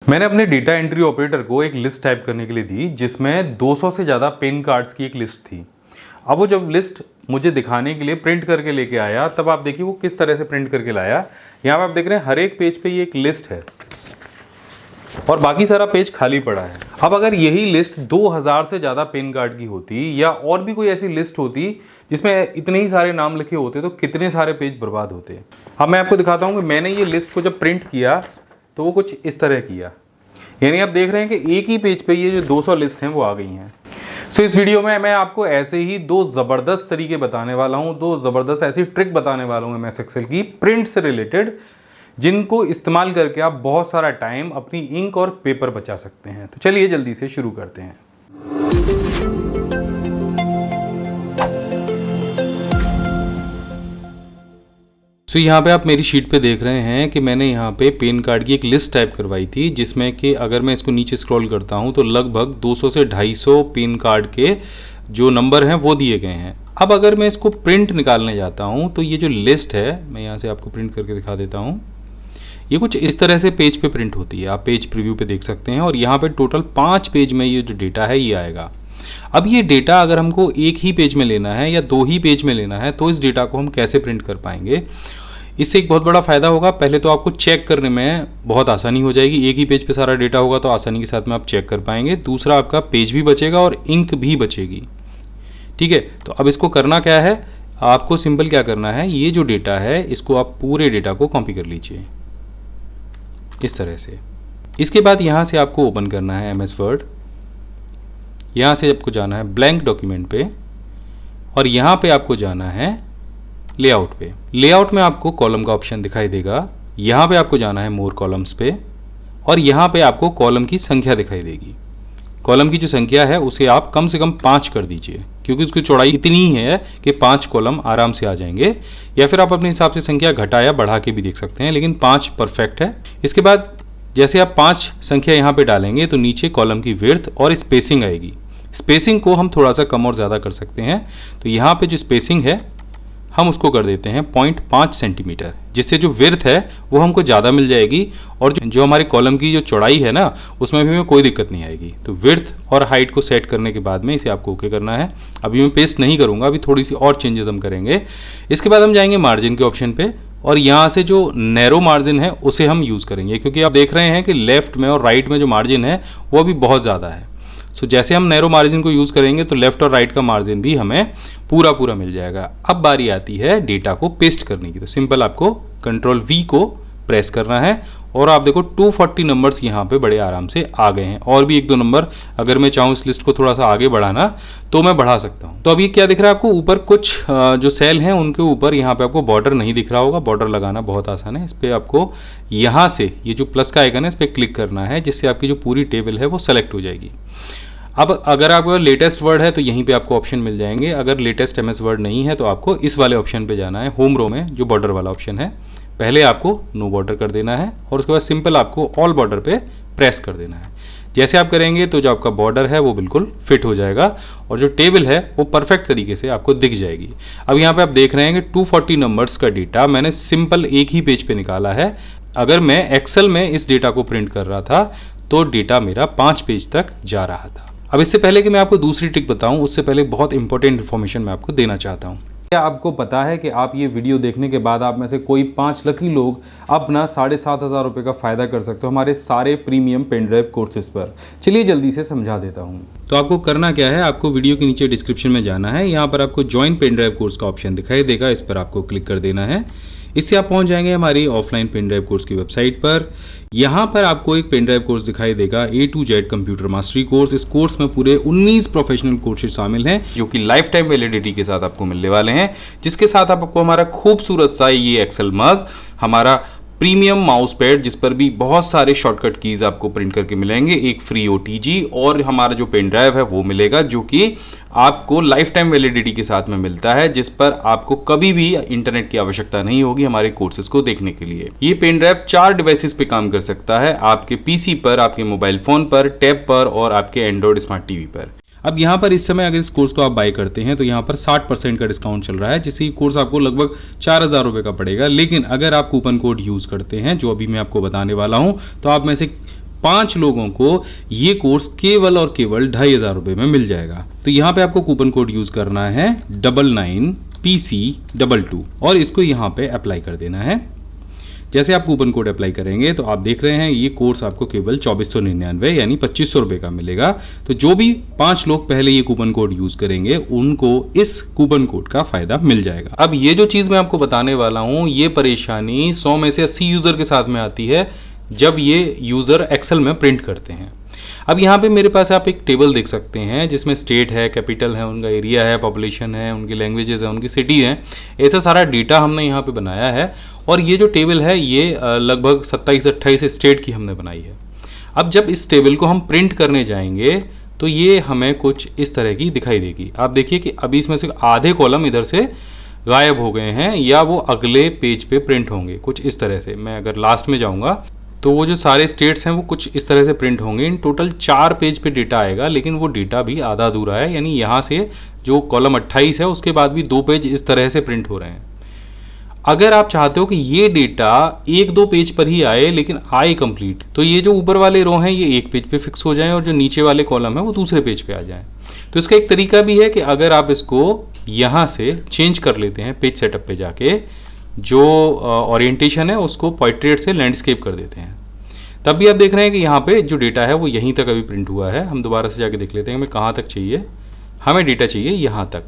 मैंने अपने data entry operator को एक लिस्ट टाइप करने के लिए दी जिसमें 200 से ज़्यादा पेन कार्ड्स की एक लिस्ट थी। अब वो जब लिस्ट मुझे दिखाने के लिए प्रिंट करके लेके आया तब आप देखिए वो किस तरह से प्रिंट करके लाया। यहाँ पर आप देख रहे हैं हर एक पेज पे ये एक लिस्ट है और बाकी सारा पेज खाली पड़ा है। अब अगर यही लिस्ट 2000 से ज़्यादा पेन कार्ड की होती या और भी कोई ऐसी लिस्ट होती जिसमें इतने ही सारे नाम लिखे होते तो कितने सारे पेज बर्बाद होते। अब मैं आपको दिखाता हूँ कि मैंने ये लिस्ट को जब प्रिंट किया तो वो कुछ इस तरह किया, यानी आप देख रहे हैं कि एक ही पेज पे ये जो 200 लिस्ट हैं वो आ गई हैं। सो इस वीडियो में मैं आपको ऐसे ही दो ज़बरदस्त तरीके बताने वाला हूँ, दो ज़बरदस्त ऐसी ट्रिक बताने वाला हूँ MS एक्सेल की प्रिंट से रिलेटेड, जिनको इस्तेमाल करके आप बहुत सारा टाइम अपनी इंक और पेपर बचा सकते हैं। तो चलिए जल्दी से शुरू करते हैं। सो यहाँ पे आप मेरी शीट पे देख रहे हैं कि मैंने यहाँ पे पेन कार्ड की एक लिस्ट टाइप करवाई थी जिसमें कि अगर मैं इसको नीचे स्क्रॉल करता हूँ तो लगभग 200 से 250 पेन कार्ड के जो नंबर हैं वो दिए गए हैं। अब अगर मैं इसको प्रिंट निकालने जाता हूँ तो ये जो लिस्ट है, मैं यहाँ से आपको प्रिंट करके दिखा देता हूँ, ये कुछ इस तरह से पेज पे प्रिंट होती है। आप पेज प्रीव्यू पे देख सकते हैं और यहाँ पे टोटल 5 पेज में ये जो डेटा है ये आएगा। अब ये डेटा अगर हमको एक ही पेज में लेना है या 2 ही पेज में लेना है तो इस डेटा को हम कैसे प्रिंट कर पाएंगे। इससे एक बहुत बड़ा फ़ायदा होगा, पहले तो आपको चेक करने में बहुत आसानी हो जाएगी। एक ही पेज पे सारा डेटा होगा तो आसानी के साथ में आप चेक कर पाएंगे। दूसरा, आपका पेज भी बचेगा और इंक भी बचेगी। ठीक है, तो अब इसको करना क्या है, आपको सिंपल क्या करना है, ये जो डेटा है इसको आप पूरे डेटा को कॉपी कर लीजिए इस तरह से। इसके बाद यहाँ से आपको ओपन करना है MS वर्ड। यहाँ से आपको जाना है ब्लैंक डॉक्यूमेंट पे और यहाँ पे आपको जाना है लेआउट पे। लेआउट में आपको कॉलम का ऑप्शन दिखाई देगा। यहाँ पे आपको जाना है मोर कॉलम्स पे और यहाँ पे आपको कॉलम की संख्या दिखाई देगी। कॉलम की जो संख्या है उसे आप कम से कम 5 कर दीजिए क्योंकि उसकी चौड़ाई इतनी ही है कि 5 कॉलम आराम से आ जाएंगे। या फिर आप अपने हिसाब से संख्या घटा या बढ़ा के भी देख सकते हैं, लेकिन 5 परफेक्ट है। इसके बाद जैसे आप 5 संख्या यहाँ पे डालेंगे तो नीचे कॉलम की विड्थ और स्पेसिंग आएगी। स्पेसिंग को हम थोड़ा सा कम और ज़्यादा कर सकते हैं। तो यहाँ पे जो स्पेसिंग है हम उसको कर देते हैं 0.5 सेंटीमीटर, जिससे जो विड्थ है वो हमको ज़्यादा मिल जाएगी और जो हमारे कॉलम की जो चौड़ाई है ना उसमें भी हमें कोई दिक्कत नहीं आएगी। तो विड्थ और हाइट को सेट करने के बाद में इसे आपको ओके करना है। अभी मैं पेस्ट नहीं करूँगा, अभी थोड़ी सी और चेंजेस हम करेंगे। इसके बाद हम जाएंगे मार्जिन के ऑप्शन पे और यहाँ से जो नैरो मार्जिन है उसे हम यूज़ करेंगे क्योंकि आप देख रहे हैं कि लेफ्ट में और राइट में जो मार्जिन है वो भी बहुत ज़्यादा है। सो जैसे हम नैरो मार्जिन को यूज़ करेंगे तो लेफ्ट और राइट का मार्जिन भी हमें पूरा मिल जाएगा। अब बारी आती है डेटा को पेस्ट करने की। तो सिंपल आपको Ctrl V को प्रेस करना है और आप देखो 240 नंबर्स यहाँ पे बड़े आराम से आ गए हैं। और भी 1-2 नंबर अगर मैं चाहूँ इस लिस्ट को थोड़ा सा आगे बढ़ाना तो मैं बढ़ा सकता हूँ। तो अब ये क्या दिख रहा है आपको, ऊपर कुछ जो सेल हैं उनके ऊपर यहाँ पे आपको बॉर्डर नहीं दिख रहा होगा। बॉर्डर लगाना बहुत आसान है। इस पर आपको यहाँ से ये जो प्लस का आइकन है इस पर क्लिक करना है जिससे आपकी जो पूरी टेबल है वो सेलेक्ट हो जाएगी। अब अगर आपका लेटेस्ट वर्ड है तो यहीं पे आपको ऑप्शन मिल जाएंगे। अगर लेटेस्ट MS वर्ड नहीं है तो आपको इस वाले ऑप्शन पे जाना है, होम रो में जो बॉर्डर वाला ऑप्शन है। पहले आपको नो बॉर्डर कर देना है और उसके बाद सिंपल आपको ऑल बॉर्डर पे प्रेस कर देना है। जैसे आप करेंगे तो जो आपका बॉर्डर है वो बिल्कुल फिट हो जाएगा और जो टेबल है वो परफेक्ट तरीके से आपको दिख जाएगी। अब यहाँ पे आप देख रहे हैं कि 240 नंबर्स का डेटा मैंने सिंपल एक ही पेज पे निकाला है। अगर मैं एक्सेल में इस डेटा को प्रिंट कर रहा था तो डेटा मेरा 5 पेज तक जा रहा था। अब इससे पहले कि मैं आपको दूसरी ट्रिक बताऊं उससे पहले बहुत इंपॉर्टेंट इन्फॉर्मेशन मैं आपको देना चाहता हूं। क्या आपको पता है कि आप ये वीडियो देखने के बाद आप में से कोई 5 लकी लोग अपना 7,500 रुपये का फ़ायदा कर सकते हो हमारे सारे प्रीमियम पेन ड्राइव कोर्सेज पर। चलिए जल्दी से समझा देता हूँ। तो आपको करना क्या है, आपको वीडियो के नीचे डिस्क्रिप्शन में जाना है। यहाँ पर आपको ज्वाइन पेन ड्राइव कोर्स का ऑप्शन दिखाई देगा, इस पर आपको क्लिक कर देना है। इससे आप पहुंच जाएंगे हमारी ऑफलाइन पेन ड्राइव कोर्स की वेबसाइट पर। यहाँ पर आपको एक पेन ड्राइव कोर्स दिखाई देगा A to Z computer mastery course. इस कोर्स में पूरे 19 प्रोफेशनल कोर्सेज शामिल हैं जो कि लाइफ टाइम वैलिडिटी के साथ आपको मिलने वाले हैं, जिसके साथ आपको हमारा खूबसूरत सा ये एक्सेल मग, हमारा प्रीमियम माउस पैड जिस पर भी बहुत सारे शॉर्टकट कीज आपको प्रिंट करके मिलेंगे, एक फ्री OTG और हमारा जो पेन ड्राइव है वो मिलेगा जो कि आपको लाइफ टाइम वैलिडिटी के साथ में मिलता है, जिस पर आपको कभी भी इंटरनेट की आवश्यकता नहीं होगी हमारे कोर्सेज को देखने के लिए। ये पेन ड्राइव 4 डिवाइसेस पे काम कर सकता है, आपके PC पर, आपके मोबाइल फोन पर, टैब पर और आपके एंड्रॉइड स्मार्ट टीवी पर। अब यहाँ पर इस समय अगर इस कोर्स को आप बाय करते हैं तो यहाँ पर 60% का डिस्काउंट चल रहा है, जिससे ये कोर्स आपको लगभग 4,000 रुपये का पड़ेगा। लेकिन अगर आप कूपन कोड यूज़ करते हैं जो अभी मैं आपको बताने वाला हूँ तो आप में से 5 लोगों को ये कोर्स केवल और केवल 2,500 रुपये में मिल जाएगा। तो यहाँ पे आपको कूपन कोड यूज करना है 99PC22 और इसको यहाँ पे अप्लाई कर देना है। जैसे आप कूपन कोड अप्लाई करेंगे तो आप देख रहे हैं ये कोर्स आपको केवल 2499 यानी 2500 रुपये का मिलेगा। तो जो भी 5 लोग पहले ये कूपन कोड यूज करेंगे उनको इस कूपन कोड का फायदा मिल जाएगा। अब ये जो चीज़ मैं आपको बताने वाला हूँ ये परेशानी 100 में से 80 यूज़र के साथ में आती है जब ये यूज़र एक्सेल में प्रिंट करते हैं। अब यहाँ पे मेरे पास आप एक टेबल देख सकते हैं जिसमें स्टेट है, कैपिटल है, उनका एरिया है, पॉपुलेशन है, उनकी लैंग्वेजेस है, उनकी सिटी है, ऐसा सारा डेटा हमने यहाँ पे बनाया है। और ये जो टेबल है ये लगभग 27-28 स्टेट की हमने बनाई है। अब जब इस टेबल को हम प्रिंट करने जाएंगे तो ये हमें कुछ इस तरह की दिखाई देगी। आप देखिए कि अभी इसमें से आधे कॉलम इधर से गायब हो गए हैं या वो अगले पेज पे प्रिंट होंगे कुछ इस तरह से। मैं अगर लास्ट में जाऊँगा तो वो जो सारे स्टेट्स हैं वो कुछ इस तरह से प्रिंट होंगे। इन टोटल 4 पेज पे डेटा आएगा, लेकिन वो डेटा भी आधा अधूरा है, यानी यहाँ से जो कॉलम 28 है उसके बाद भी 2 पेज इस तरह से प्रिंट हो रहे हैं। अगर आप चाहते हो कि ये डेटा 1-2 पेज पर ही आए लेकिन आए कंप्लीट, तो ये जो ऊपर वाले रो हैं ये एक पेज पे फिक्स हो जाएं और जो नीचे वाले कॉलम है वो दूसरे पेज पे आ जाएं। तो इसका एक तरीका भी है कि अगर आप इसको यहाँ से चेंज कर लेते हैं, पेज सेटअप पे जाके जो ओरिएंटेशन है उसको पोर्ट्रेट से लैंडस्केप कर देते हैं, तब भी आप देख रहे हैं कि यहाँ पे जो डेटा है वो यहीं तक अभी प्रिंट हुआ है। हम दोबारा से जाके देख लेते हैं हमें कहाँ तक चाहिए। हमें डेटा चाहिए यहाँ तक।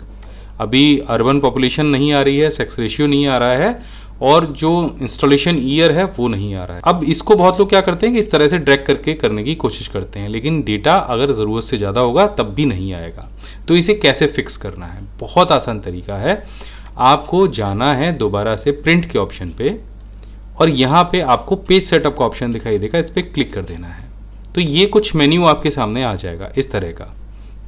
अभी अर्बन पॉपुलेशन नहीं आ रही है, सेक्स रेशियो नहीं आ रहा है और जो इंस्टॉलेशन ईयर है वो नहीं आ रहा है। अब इसको बहुत लोग क्या करते हैं कि इस तरह से ड्रैग करके करने की कोशिश करते हैं, लेकिन डेटा अगर ज़रूरत से ज़्यादा होगा तब भी नहीं आएगा। तो इसे कैसे फिक्स करना है, बहुत आसान तरीका है। आपको जाना है दोबारा से प्रिंट के ऑप्शन पे और यहाँ पे आपको पेज सेटअप का ऑप्शन दिखाई देगा, इस पर क्लिक कर देना है। तो ये कुछ मेन्यू आपके सामने आ जाएगा इस तरह का,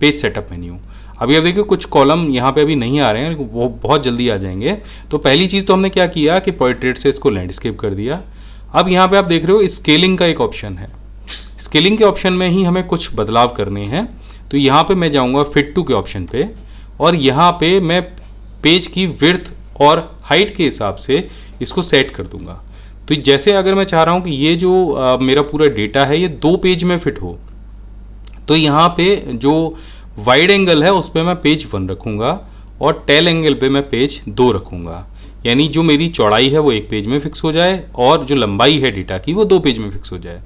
पेज सेटअप मेन्यू। अभी आप देखिए कुछ कॉलम यहाँ पे अभी नहीं आ रहे हैं, वो बहुत जल्दी आ जाएंगे। तो पहली चीज़ तो हमने क्या किया कि पोर्ट्रेट से इसको लैंडस्केप कर दिया। अब यहाँ पे आप देख रहे हो स्केलिंग का एक ऑप्शन है। स्केलिंग के ऑप्शन में ही हमें कुछ बदलाव करने हैं। तो यहाँ पे मैं जाऊँगा फिट टू के ऑप्शन पे और यहाँ पे मैं पेज की विड्थ और हाइट के हिसाब से इसको सेट कर दूंगा। तो जैसे अगर मैं चाह रहा हूँ कि ये जो मेरा पूरा डेटा है ये 2 पेज में फिट हो, तो यहाँ पे जो वाइड एंगल है उस पर मैं पेज 1 रखूँगा और टेल एंगल पे मैं पेज 2 रखूँगा। यानी जो मेरी चौड़ाई है वो 1 पेज में फिक्स हो जाए और जो लंबाई है डेटा की वो 2 पेज में फिक्स हो जाए।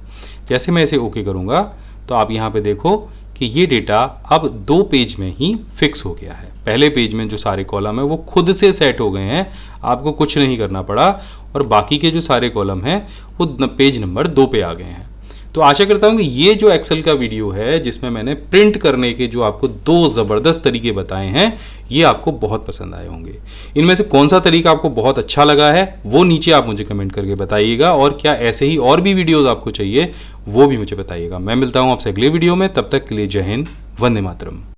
जैसे मैं इसे ओके करूँगा तो आप यहाँ पे देखो कि ये डेटा अब 2 पेज में ही फिक्स हो गया है। पहले पेज में जो सारे कॉलम है वो खुद से सेट हो गए हैं, आपको कुछ नहीं करना पड़ा और बाकी के जो सारे कॉलम हैं वो पेज नंबर 2 पे आ गए हैं। तो आशा करता हूँ कि ये जो एक्सेल का वीडियो है जिसमें मैंने प्रिंट करने के जो आपको 2 ज़बरदस्त तरीके बताए हैं ये आपको बहुत पसंद आए होंगे। इनमें से कौन सा तरीका आपको बहुत अच्छा लगा है वो नीचे आप मुझे कमेंट करके बताइएगा और क्या ऐसे ही और भी वीडियोस आपको चाहिए वो भी मुझे बताइएगा। मैं मिलता हूँ आपसे अगले वीडियो में, तब तक के लिए जय हिंद, वंदे मातरम।